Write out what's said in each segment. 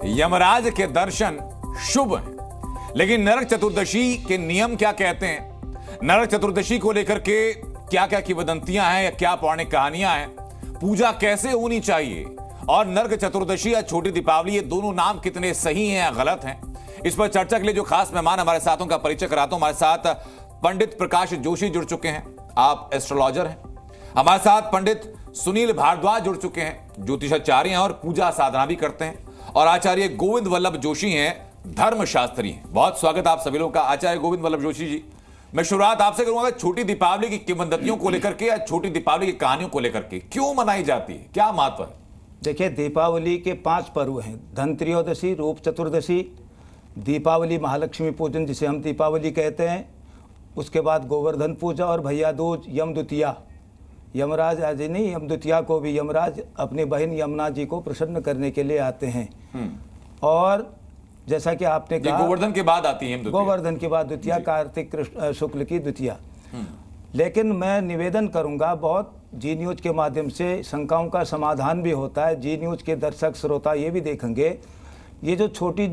यमराज के दर्शन शुभ हैं, लेकिन नरक चतुर्दशी के नियम क्या कहते हैं, नरक चतुर्दशी को लेकर के क्या क्या किंवदंतियां हैं या क्या पौराणिक कहानियां हैं, पूजा कैसे होनी चाहिए और नरक चतुर्दशी या छोटी दीपावली ये दोनों नाम कितने सही हैं या गलत हैं, इस पर चर्चा के लिए जो खास मेहमान हमारे साथ उनका परिचय कराता हूं। हमारे साथ पंडित प्रकाश जोशी जुड़ चुके हैं, आप एस्ट्रोलॉजर हैं। हमारे साथ पंडित सुनील भारद्वाज जुड़ चुके हैं, ज्योतिषाचार्य हैं और पूजा साधना भी करते हैं। और आचार्य गोविंद वल्लभ जोशी हैं, धर्मशास्त्री हैं। बहुत स्वागत आप सभी लोगों का। आचार्य गोविंद वल्लभ जोशी जी, मैं शुरुआत आपसे करूंगा, छोटी दीपावली की किंवदंतियों को लेकर के या छोटी दीपावली की कहानियों को लेकर के क्यों मनाई जाती है, क्या महत्व है? देखिए, दीपावली के 5 पर्व हैं। धन त्रयोदशी, रूप चतुर्दशी, दीपावली महालक्ष्मी पूजन जिसे हम दीपावली कहते हैं, उसके बाद गोवर्धन पूजा और भैया दूज, यम द्वितीया। यमराज आज नहीं, यम द्वितीया को भी यमराज अपनी बहन यमुना जी को प्रसन्न करने के लिए आते हैं। और जैसा कि आपने कहा, गोवर्धन के बाद आती है, गोवर्धन के बाद द्वितीया, कार्तिक कृष्ण शुक्ल की द्वितीया। लेकिन मैं निवेदन करूंगा, बहुत जी न्यूज के माध्यम से शंकाओं का समाधान भी होता है। जी न्यूज के दर्शक श्रोता ये भी देखेंगे, ये जो छोटी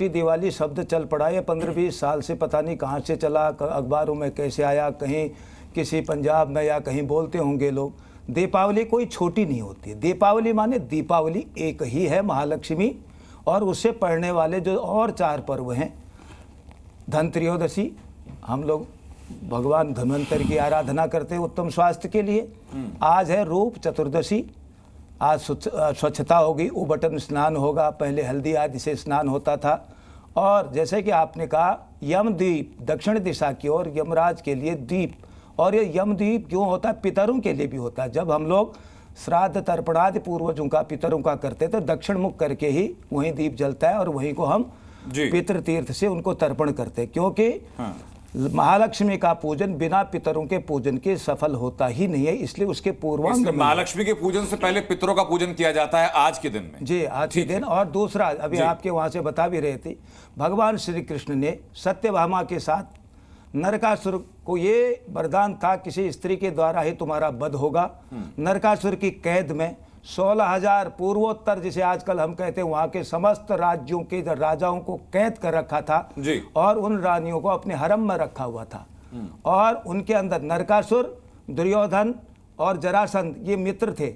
दिवाली शब्द चल पड़ा है 15-20 साल से, पता नहीं कहाँ से चला, अखबारों में कैसे आया, कहीं किसी पंजाब में या कहीं बोलते होंगे लोग। दीपावली कोई छोटी नहीं होती है। दीपावली माने दीपावली एक ही है, महालक्ष्मी, और उससे पढ़ने वाले जो और 4 पर्व हैं। धन त्रयोदशी, हम लोग भगवान धन्वंतरि की आराधना करते हैं उत्तम स्वास्थ्य के लिए। आज है रूप चतुर्दशी, आज स्वच्छता होगी, उबटन स्नान होगा, पहले हल्दी आदि से स्नान होता था। और जैसे कि आपने कहा, यमद्वीप दक्षिण दिशा की ओर यमराज के लिए द्वीप, और ये यमद्वीप क्यों होता है? पितरों के लिए भी होता है। जब हम लोग श्राद्ध तर्पणादि पूर्वजों का, पितरों का करते तो दक्षिण मुख करके ही वहीं दीप जलता है और वहीं को हम पितृ तीर्थ से उनको तर्पण करते हैं, क्योंकि महालक्ष्मी का पूजन बिना पितरों के पूजन के सफल होता ही नहीं है। इसलिए उसके पूर्वांग महालक्ष्मी के पूजन से पहले पितरों का पूजन किया जाता है आज के दिन में। जी, आज के दिन। और दूसरा, अभी आपके वहां से बता भी रहे थे, भगवान श्री कृष्ण ने सत्यभामा के साथ नरकासुर को ये वरदान था, किसी स्त्री के द्वारा ही तुम्हारा वध होगा। नरकासुर की कैद में 16,000 पूर्वोत्तर, जिसे आजकल हम कहते हैं, वहां के समस्त राज्यों के राजाओं को कैद कर रखा था जी। और उन रानियों को अपने हरम में रखा हुआ था। और उनके अंदर नरकासुर, दुर्योधन और जरासंध ये मित्र थे।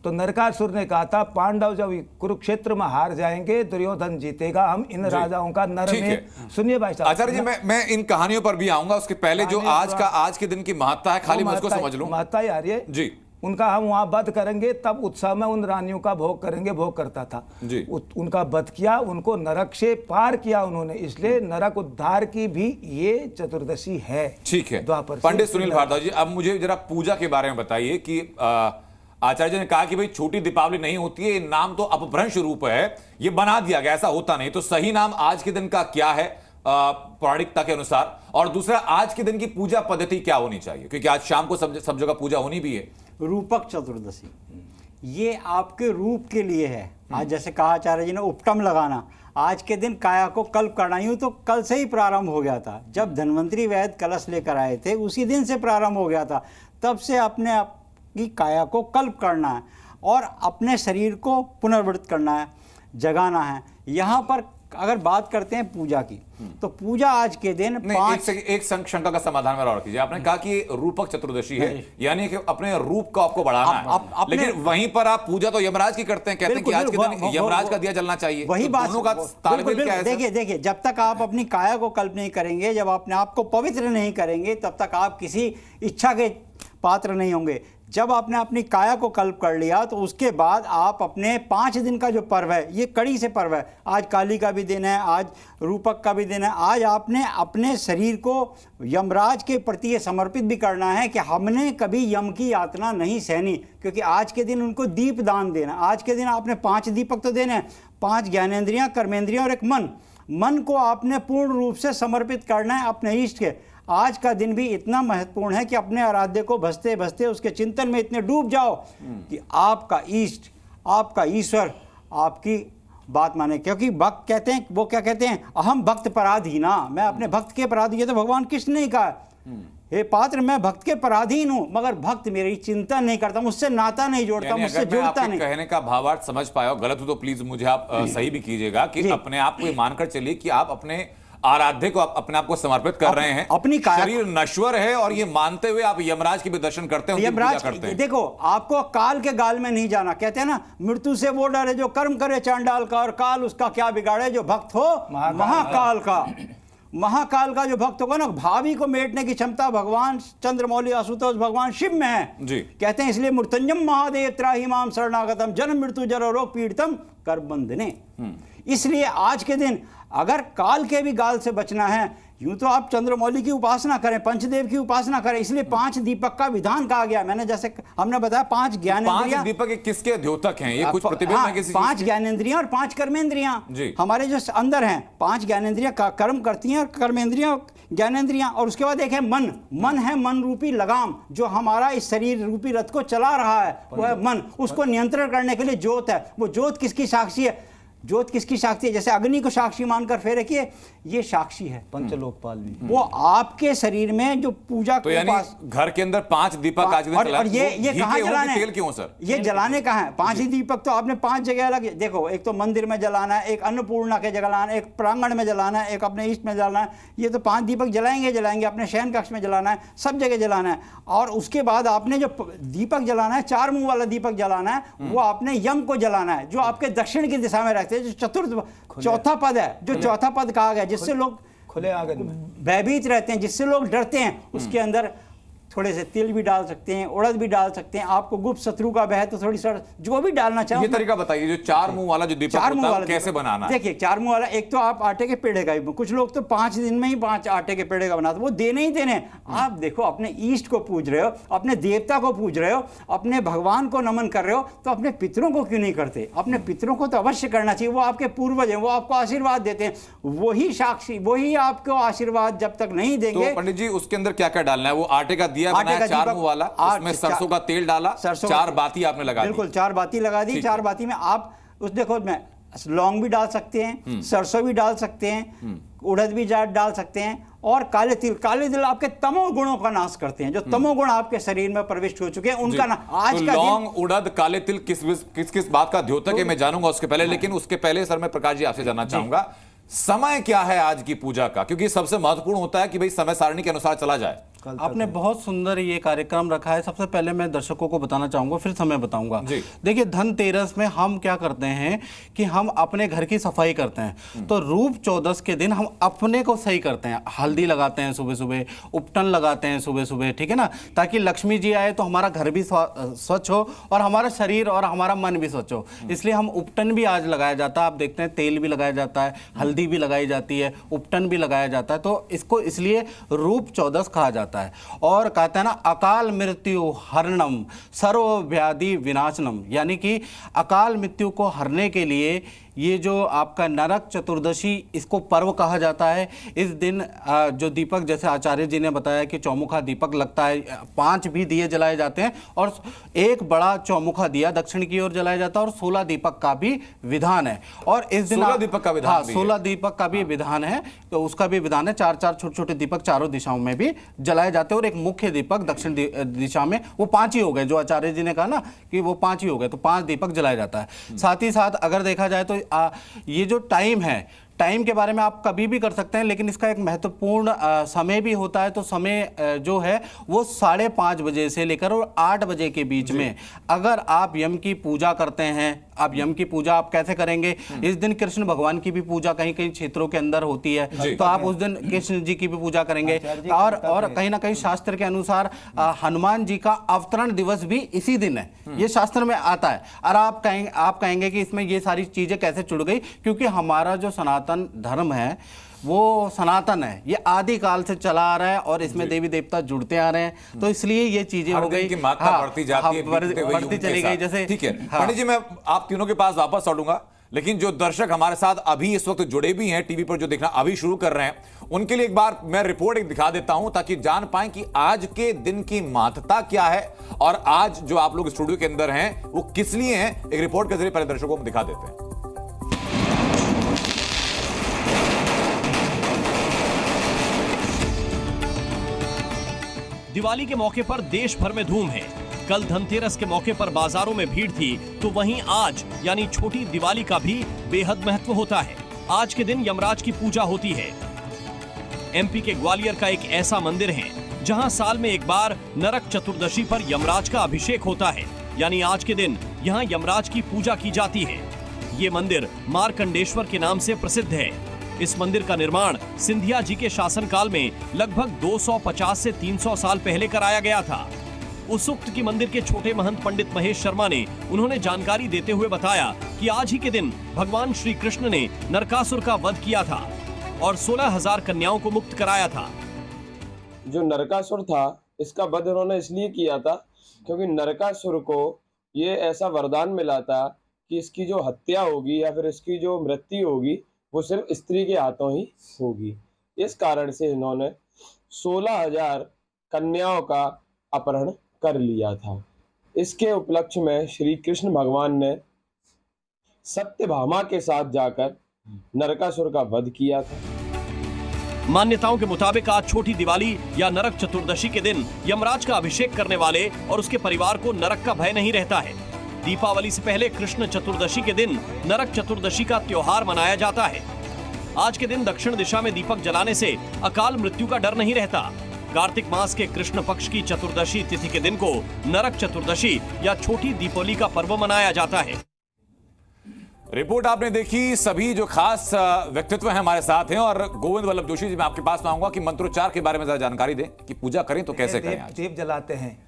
तो नरकासुर ने कहा था, पांडव जब कुरुक्षेत्र में हार जाएंगे, दुर्योधन जीतेगा, हम इन राजाओं का नर में। सुनिए भाई साहब, आचार्य जी, मैं इन कहानियों पर भी आऊंगा, उसके पहले जो आज के दिन की महत्ता है, खाली मैं उसको समझ लूं। महत्ता यार ये जी, उनका हम वहां वध करेंगे, तब उत्साह में उन रानियों का भोग करेंगे, भोग करता था जी। उनका वध किया, उनको नरक से पार किया उन्होंने, इसलिए नरक उद्धार की भी ये चतुर्दशी है। ठीक है। द्वापर। पंडित सुनील भारद्वाज जी, अब मुझे जरा पूजा के बारे में बताइए कि आचार्य जी ने कहा कि भाई छोटी दीपावली नहीं होती है, नाम तो अपभ्रंश रूप है, ये बना दिया गया, ऐसा होता नहीं। तो सही नाम आज के दिन का क्या है पौराणिकता के अनुसार? और दूसरा, आज के दिन की पूजा पद्धति क्या होनी चाहिए, क्योंकि आज शाम को सब जगह पूजा होनी भी है। रूपक चतुर्दशी, ये आपके रूप के लिए है। आज जैसे कहा आचार्य जी ने, उपटम लगाना, आज के दिन काया को कल्प करना, यूं तो कल से ही प्रारंभ हो गया था। जब धन्वंतरी वैद्य कलश लेकर आए थे, उसी दिन से प्रारंभ हो गया था। तब से अपने आप की काया को कल्प करना है और अपने शरीर को पुनर्वृत्त करना है, जगाना है। यहाँ पर अगर बात करते हैं पूजा की, तो पूजा आज के दिन एक शंका का समाधान में और कीजिए। आपने कहा कि रूपक चतुर्दशी है, यानी कि अपने रूप को आपको बढ़ाना है, लेकिन वहीं पर आप पूजा तो यमराज की करते हैं, कहते हैं कि आज के दिन यमराज का दिया जलना चाहिए। वही बात, दोनों का तालमेल क्या है? देखिए, जब तक आप अपनी काया को कल्प नहीं करेंगे, जब अपने आप को पवित्र नहीं करेंगे, तब तक आप किसी इच्छा के पात्र नहीं होंगे। जब आपने अपनी काया को कल्प कर लिया, तो उसके बाद आप अपने 5 दिन का जो पर्व है, ये कड़ी से पर्व है। आज काली का भी दिन है, आज रूपक का भी दिन है। आज आपने अपने शरीर को यमराज के प्रति ये समर्पित भी करना है कि हमने कभी यम की यातना नहीं सहनी, क्योंकि आज के दिन उनको दीप दान देना। आज के दिन आपने 5 दीपक तो देने हैं, 5 ज्ञानेंद्रियां, कर्मेंद्रियां और एक मन को आपने पूर्ण रूप से समर्पित करना है अपने इष्ट के। आज का दिन भी इतना महत्वपूर्ण है कि अपने आराध्य को भजते भजते उसके चिंतन में इतने डूब जाओ कि आपका इष्ट, आपका ईश्वर आपकी बात माने। क्योंकि भक्त कहते हैं, वो क्या कहते हैं, अहम भक्त पराधीना, मैं अपने भक्त के पराधी। ये तो भगवान कृष्ण ने कहा, हे पात्र, मैं भक्त के पराधीन हूं, मगर भक्त मेरी चिंता नहीं करता, मुझसे नाता नहीं जोड़ता, मुझसे जुड़ता नहीं। कहने का भावार्थ समझ पाया हो, गलत हो तो प्लीज मुझे आप सही भी कीजिएगा कि अपने आप को मानकर चलिए कि आप अपने आराध्य को अपने आप को समर्पित कर रहे हैं। अपनी शरीर नश्वर है और ये मानते हुए आप यमराज के भी दर्शन करते हैं, यमराज करते हैं। देखो, आपको काल के गाल में नहीं जाना। कहते हैं ना, मृत्यु से वो डरे जो कर्म करे चांडाल का, और काल उसका क्या बिगाड़े जो भक्त हो महाकाल का। महाकाल का जो भक्त होगा ना, भावी को मेटने की क्षमता भगवान चंद्रमौली आशुतोष भगवान शिव में है जी। कहते हैं इसलिए मृत्युंजम महादेव त्राहि माम शरणागतम जन्म मृत्यु जरो रोग पीड़ितम कर बंधने। इसलिए आज के दिन अगर काल के भी गाल से बचना है, यूं तो आप चंद्रमौली की उपासना करें, पंचदेव की उपासना करें, इसलिए 5 दीपक का विधान कहा गया। मैंने जैसे हमने बताया 5 ज्ञानेंद्रियां। 5 दीपक किसके द्योतक हैं? ये कुछ प्रतिबिंब है किसी? 5 ज्ञानेंद्रियां और 5 कर्मेंद्रियां हमारे जो अंदर हैं। 5 ज्ञानेंद्रियां कर्म करती हैं, और कर्मेंद्रियां ज्ञानेंद्रियां, और उसके बाद एक है मन। मन है मन रूपी लगाम, जो हमारा इस शरीर रूपी रथ को चला रहा है, वो है मन। उसको नियंत्रण करने के लिए ज्योत है। वो ज्योत किसकी साक्षी है? ज्योत किसकी साक्षी है? जैसे अग्नि को साक्षी मानकर फेर रखिए, ये साक्षी है पंचलोकपाल भी। वो आपके शरीर में जो पूजा तो यानी घर के अंदर 5 दीपक आज दिन और ये कहाँ जलाने? तेल क्यों सर? ये जलाने कहाँ है? 5 ही दीपक तो आपने 5 जगह अलग देखो। एक तो मंदिर में जलाना है, एक अन्नपूर्णा के जलाना है, एक प्रांगण में जलाना है, एक अपने ईस्ट में जलाना है। ये तो 5 दीपक जलाएंगे, अपने शयन कक्ष में जलाना है, सब जगह जलाना है। और उसके बाद आपने जो दीपक जलाना है, 4 मुंह वाला दीपक जलाना है, वो आपने यम को जलाना है, जो आपके दक्षिण की दिशा में रहते हैं, जो चतुर्थ चौथा पद है, जो चौथा पद कहा गया, जिससे लोग खुले आंगन में भयभीत रहते हैं, जिससे लोग डरते हैं। उसके अंदर थोड़े से तिल भी डाल सकते हैं, उड़द भी डाल सकते हैं। आपको गुप्त शत्रु का भय तो थोड़ी सर जो भी डालना चाहो। ये तरीका बताइए, जो 4 मुंह वाला जो दीपक होता है कैसे बनाना है? देखिए, 4 मुंह वाला, एक तो आप आटे के पेड़े का, कुछ लोग तो 5 दिन में ही 5 आटे के पेड़े का बनाते, वो देने ही देने। आप देखो, अपने ईष्ट को पूज रहे हो, अपने देवता को पूज रहे हो, अपने भगवान को नमन कर रहे हो, तो अपने पितरों को क्यों नहीं करते? अपने पितरों को तो अवश्य करना चाहिए। वो आपके पूर्वज हैं, वो आपको आशीर्वाद देते हैं, वही साक्षी, वही आपको आशीर्वाद जब तक नहीं देंगे। तो पंडित जी, उसके अंदर क्या क्या डालना है? वो आटे का दिया बनाया 4 वाला, उसमें सरसों का तेल डाला, 4 बाती आपने लगा दी। बिल्कुल, 4 बाती लगा दी। 4 बाती में आप उस देखो, मैं लौंग भी डाल सकते हैं, सरसों भी डाल सकते हैं, उड़द भी डाल सकते हैं, और काले तिल आपके तमोगुणों का नाश करते हैं। जो तमोगुण आपके शरीर में प्रविष्ट हो चुके हैं, उनका ना आज तो का लौंग, उड़द, काले तिल किस बात का द्योतक है मैं जानूंगा उसके पहले। लेकिन उसके पहले सर मैं प्रकाश जी आपसे जानना चाहूंगा, समय क्या है आज की पूजा का? क्योंकि सबसे महत्वपूर्ण होता है कि भाई समय सारणी के अनुसार चला जाए। आपने बहुत सुंदर ये कार्यक्रम रखा है। सबसे पहले मैं दर्शकों को बताना चाहूंगा, फिर समय बताऊंगा। देखिए, धनतेरस में हम क्या करते हैं कि हम अपने घर की सफाई करते हैं। तो रूप चौदस के दिन हम अपने को सही करते हैं, हल्दी लगाते हैं सुबह सुबह, उपटन लगाते हैं सुबह सुबह, ठीक है ना, ताकि लक्ष्मी जी आए तो हमारा घर भी स्वच्छ हो और हमारा शरीर और हमारा मन भी स्वच्छ हो। इसलिए हम उपटन भी आज लगाया जाता है। आप देखते हैं तेल भी लगाया जाता है, हल्दी भी लगाई जाती है, उपटन भी लगाया जाता है। तो इसको इसलिए रूप चौदस कहा जाता है। और कहते हैं ना, अकाल मृत्यु हरणम सर्व व्याधि विनाशनम, यानी कि अकाल मृत्यु को हरने के लिए ये जो आपका नरक चतुर्दशी, इसको पर्व कहा जाता है। इस दिन जो दीपक, जैसे आचार्य जी ने बताया कि चौमुखा दीपक लगता है, 5 भी दिए जलाए जाते हैं, और एक बड़ा चौमुखा दिया दक्षिण की ओर जलाया जाता है, और 16 दीपक का भी विधान है। और इस दिन 16 दीपक का विधान, हाँ, 16 दीपक का भी विधान है, तो उसका भी विधान है। 4-4 छोटे-छोटे दीपक चारों दिशाओं में भी जलाए जाते हैं, और एक मुख्य दीपक दक्षिण दिशा में, वो 5 ही हो गए। जो आचार्य जी ने कहा ना कि वो 5 ही हो गए, तो 5 दीपक जलाया जाता है। साथ ही साथ अगर देखा जाए तो ये जो टाइम है, टाइम के बारे में आप कभी भी कर सकते हैं, लेकिन इसका एक महत्वपूर्ण समय भी होता है। तो समय जो है वो 5:30 बजे से लेकर और 8 बजे के बीच में अगर आप यम की पूजा करते हैं। आप यम की पूजा आप कैसे करेंगे? इस दिन कृष्ण भगवान की भी पूजा कहीं कहीं क्षेत्रों के अंदर होती है, तो आप उस दिन कृष्ण जी की भी पूजा करेंगे। और कहीं ना कहीं शास्त्र के अनुसार हनुमान जी का अवतरण दिवस भी इसी दिन है, ये शास्त्र में आता है। और आप कहेंगे कि इसमें ये सारी चीजें कैसे जुड़ गई? क्योंकि हमारा जो सनातन धर्म है वो सनातन है, ये आदि काल से चला आ रहा है, और इसमें देवी देवता जुड़ते आ रहे हैं, तो इसलिए ये चीजें हो गई कि मात्रा बढ़ती जाती है, बढ़ती चली गई। जैसे ठीक है पंडित जी, मैं आप तीनों के पास वापस लौटूंगा, लेकिन जो दर्शक हमारे साथ अभी इस वक्त जुड़े भी हैं, टीवी पर जो देखना अभी शुरू कर रहे हैं, उनके लिए एक बार मैं रिपोर्ट दिखा देता हूं, ताकि जान पाएं कि आज के दिन की महत्ता क्या है, और आज जो आप लोग स्टूडियो के अंदर हैं वो किस लिए हैं। एक रिपोर्ट के जरिए पहले दर्शकों को दिखा देते हैं। दिवाली के मौके पर देश भर में धूम है। कल धनतेरस के मौके पर बाजारों में भीड़ थी, तो वहीं आज यानी छोटी दिवाली का भी बेहद महत्व होता है। आज के दिन यमराज की पूजा होती है। एमपी के ग्वालियर का एक ऐसा मंदिर है जहां साल में एक बार नरक चतुर्दशी पर यमराज का अभिषेक होता है, यानी आज के दिन यहां यमराज की पूजा की जाती है। ये मंदिर मार्कंडेश्वर के नाम से प्रसिद्ध है। इस मंदिर का निर्माण सिंधिया जी के शासनकाल में लगभग 250 से 300 साल पहले कराया गया था। उस उक्त की मंदिर के छोटे महंत पंडित महेश शर्मा ने उन्होंने जानकारी देते हुए बताया कि आज ही के दिन भगवान श्री कृष्ण ने नरकासुर का वध किया था और 16,000 कन्याओं को मुक्त कराया था। जो नरकासुर था, इसका वध उन्होंने इसलिए किया था क्योंकि नरकासुर को ये ऐसा वरदान मिला था कि इसकी जो हत्या होगी या फिर इसकी जो मृत्यु होगी वो सिर्फ स्त्री के हाथों ही होगी। इस कारण से इन्होंने 16,000 कन्याओं का अपहरण कर लिया था। इसके उपलक्ष्य में श्री कृष्ण भगवान ने सत्यभामा के साथ जाकर नरकासुर का वध किया था। मान्यताओं के मुताबिक आज छोटी दिवाली या नरक चतुर्दशी के दिन यमराज का अभिषेक करने वाले और उसके परिवार को नरक का भय नहीं रहता है। दीपावली से पहले कृष्ण चतुर्दशी के दिन नरक चतुर्दशी का त्योहार मनाया जाता है। आज के दिन दक्षिण दिशा में दीपक जलाने से अकाल मृत्यु का डर नहीं रहता। कार्तिक मास के कृष्ण पक्ष की चतुर्दशी तिथि के दिन को नरक चतुर्दशी या छोटी दीपावली का पर्व मनाया जाता है। रिपोर्ट आपने देखी। सभी जो खास व्यक्तित्व हैं हमारे साथ हैं और गोविंद वल्लभ जोशी जी, मैं आपके पास आऊंगा कि मंत्रोच्चार के बारे में जरा जानकारी दें कि पूजा करें तो कैसे करें। आज दीप जलाते हैं।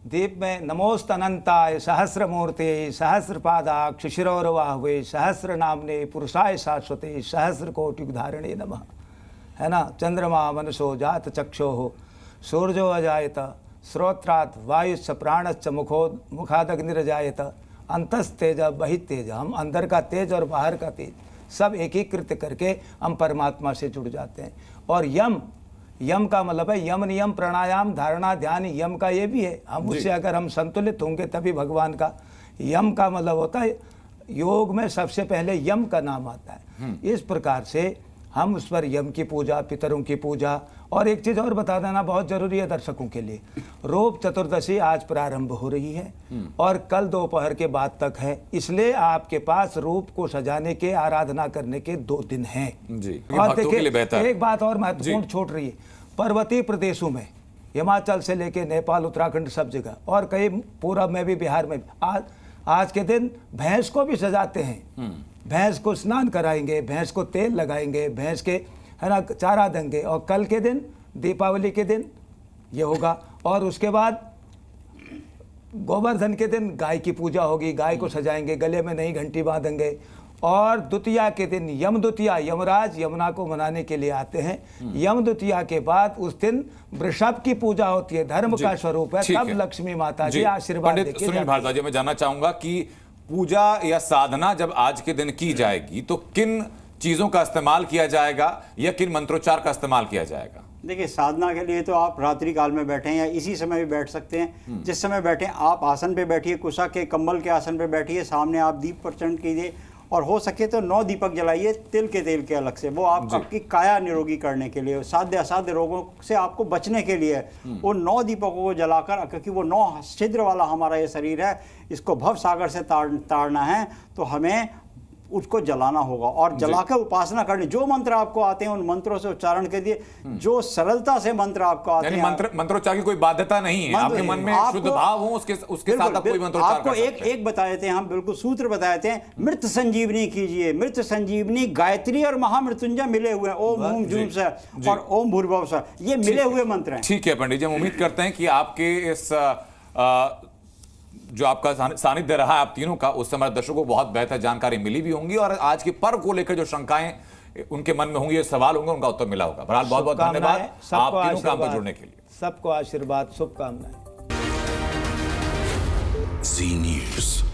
दीप में नमोस्त अनंताय सहस्रमूर्ते सहस्रपादाक्ष शिरोर्वाहवे सहस्र नामने पुरुषाय शाश्वते सहस्र कोटि धारणे नमः। है ना। चंद्रमा मनसो जात चक्षो हो सूर्यो अजायत श्रोत्रात् वायुश्च प्राणश्च मुखादग्निरजायत अंतस्तेज बहितेज। हम अंदर का तेज और बाहर का तेज सब एकीकृत करके हम परमात्मा से जुड़ जाते हैं। और यम का मतलब है यम नियम प्राणायाम धारणा ध्यान। यम का ये भी है, हम उससे अगर हम संतुलित होंगे तभी भगवान का। यम का मतलब होता है योग में सबसे पहले यम का नाम आता है। इस प्रकार से हम उस पर यम की पूजा, पितरों की पूजा। और एक चीज़ और बता देना बहुत ज़रूरी है दर्शकों के लिए, रूप चतुर्दशी आज प्रारंभ हो रही है और कल दोपहर के बाद तक है। इसलिए आपके पास रूप को सजाने के, आराधना करने के 2 दिन हैं जी। और देखिए एक बात और महत्वपूर्ण छूट रही है, पर्वतीय प्रदेशों में हिमाचल से लेके नेपाल उत्तराखंड सब जगह और कई पूरब में भी, बिहार में आज के दिन भैंस को भी सजाते हैं। भैंस को स्नान कराएंगे, भैंस को तेल लगाएंगे, भैंस के है ना चारा देंगे। और कल के दिन दीपावली के दिन ये होगा। और उसके बाद गोवर्धन के दिन गाय की पूजा होगी, गाय को सजाएंगे, गले में नई घंटी बांधेंगे। और द्वितीया के दिन यम द्वितीया, यमराज यमुना को मनाने के लिए आते हैं। यम द्वितीया के बाद उस दिन वृषभ की पूजा होती है, धर्म का स्वरूप है। तब लक्ष्मी माता जी आशीर्वाद देके सुनील भारद्वाज जी, मैं जानना चाहूंगा कि पूजा या साधना जब आज के दिन की जाएगी तो किन चीजों का इस्तेमाल किया जाएगा या किन मंत्रोच्चार का इस्तेमाल किया जाएगा? देखिए, साधना के लिए तो आप रात्रि काल में बैठे हैं या इसी समय भी बैठ सकते हैं। जिस समय बैठे आप आसन पे बैठिए, कुशा के कंबल के आसन पे बैठिए, सामने आप दीप प्रचंड कीजिए और हो सके तो 9 दीपक जलाइए तिल के अलग से। वो आपकी काया निरोगी करने के लिए, साध्य असाध्य रोगों से आपको बचने के लिए वो 9 दीपकों को जलाकर, क्योंकि वो 9 छिद्र वाला हमारा ये शरीर है, इसको भव सागर से ताड़ना है, तो हमें उसको जलाना होगा और जलाकर उपासना करनी। जो मंत्र आपको आते हैं उन मंत्रों से उच्चारण के दिए, जो सरलता से मंत्र आपको आते हैं। मंत्रोच्चार की कोई बाध्यता नहीं है, आपके मन में शुद्ध भाव हो उसके साथ आप कोई मंत्रोच्चार आपको एक बताए थे हम, बिल्कुल सूत्र बताए थे। मृत संजीवनी कीजिए, मृत संजीवनी गायत्री और महामृत्युंजय मिले हुए, ओम ओम जूम से और ओम भूर्भुवः से, ये मिले हुए मंत्र हैं। ठीक है पंडित जी, हम उम्मीद करते हैं कि आपके इस जो आपका सानिध्य रहा है आप तीनों का, उस समय दर्शकों को बहुत बेहतर जानकारी मिली भी होंगी और आज के पर्व को लेकर जो शंकाएं उनके मन में होंगी, सवाल होंगे, उनका उत्तर मिला होगा। बहरहाल बहुत बहुत धन्यवाद आप तीनों काम पर जुड़ने के लिए। सबको आशीर्वाद, शुभकामनाएं। जी न्यूज़।